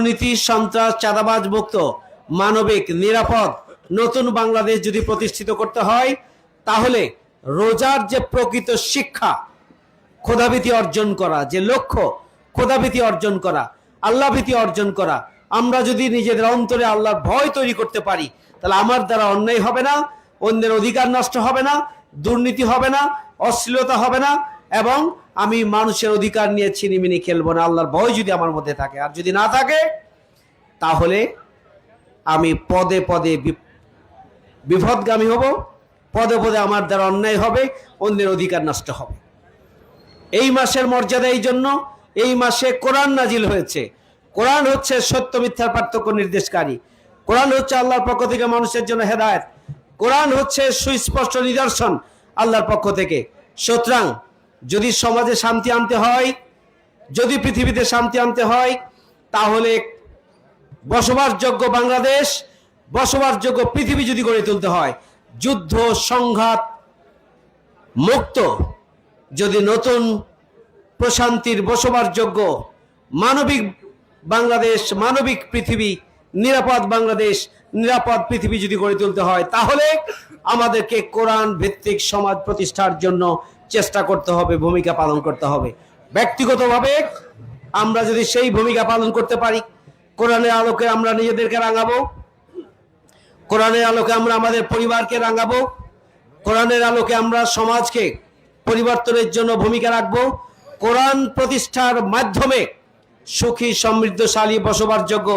দুর্নীতি, সন্ত্রাস, চাঁদাবাজ মুক্ত, মানবিক, নিরাপদ নতুন বাংলাদেশ যদি প্রতিষ্ঠিত করতে হয়, তাহলে রোজার যে প্রকৃত শিক্ষা, খোদাভীতি অর্জন করা, যে লক্ষ্য খোদাভীতি অর্জন করা, আল্লাহভীতি অর্জন করা, আমরা যদি নিজেদের অন্তরে আল্লাহর ভয় তৈরি করতে পারি, তাহলে আমার দ্বারা অন্যায় হবে না, অন্যের অধিকার নষ্ট হবে না, দুর্নীতি হবে না, অশ্লীলতা হবে না, এবং আমি মানুষের অধিকার নিয়ে ছিনিমিনি খেলবো না। আল্লাহর ভয় যদি আমার মধ্যে থাকে, আর যদি না থাকে, তাহলে আমি পদে পদে বিপদগামী হব, পদে পদে আমার দ্বারা অন্যায় হবে, অন্যের অধিকার নষ্ট হবে। এই মাসের মর্যাদা এই জন্য, এই মাসে কোরআন নাজিল হয়েছে। কোরআন হচ্ছে সত্য মিথ্যার পার্থক্য নির্দেশকারী। কোরআন হচ্ছে আল্লাহর পক্ষ থেকে মানুষের জন্য হেদায়েত। কোরআন হচ্ছে সুস্পষ্ট নিদর্শন আল্লাহর পক্ষ থেকে। সুতরাং যদি সমাজে শান্তি আনতে হয়, যদি পৃথিবীতে শান্তি আনতে হয়, তাহলে বসবাসযোগ্য বাংলাদেশ, বসবাসযোগ্য পৃথিবী যদি গড়ে তুলতে হয়, যুদ্ধ সংঘাত মুক্ত যদি নতুন প্রশান্তির বসবাসযোগ্য মানবিক বাংলাদেশ, মানবিক পৃথিবী, নিরাপদ বাংলাদেশ, নিরাপদ পৃথিবী যদি গড়ে তুলতে হয়, তাহলে আমাদেরকে কোরআন ভিত্তিক সমাজ প্রতিষ্ঠার জন্য চেষ্টা করতে হবে, ভূমিকা পালন করতে হবে। ব্যক্তিগতভাবে আমরা যদি সেই ভূমিকা পালন করতে পারি, কোরআনের আলোকে আমরা নিজেদেরকে রাঙাবো, কোরআনের আলোকে আমরা আমাদের পরিবারকে রাঙাবো, কোরআনের আলোকে আমরা সমাজকে পরিবর্তনের জন্য ভূমিকা রাখবো, কোরআন প্রতিষ্ঠার মাধ্যমে সুখী, সমৃদ্ধশালী, বসবাসযোগ্য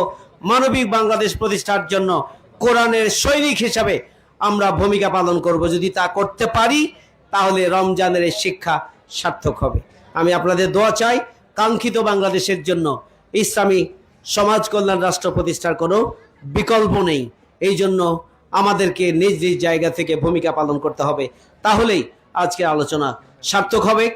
মানবিক বাংলাদেশ প্রতিষ্ঠার জন্য কোরআনের সৈনিক হিসাবে আমরা ভূমিকা পালন করব। যদি তা করতে পারি, তাহলে রমজানের এই শিক্ষা সার্থক হবে। আমি আপনাদের দোয়া চাই, কাঙ্ক্ষিত বাংলাদেশের জন্য ইসলামী সমাজ কল্যাণ রাষ্ট্র প্রতিষ্ঠার কোনো বিকল্প নেই। এই জন্য আমাদেরকে নিজ নিজ জায়গা থেকে ভূমিকা পালন করতে হবে, তাহলেই আজকের আলোচনা সার্থক হবে।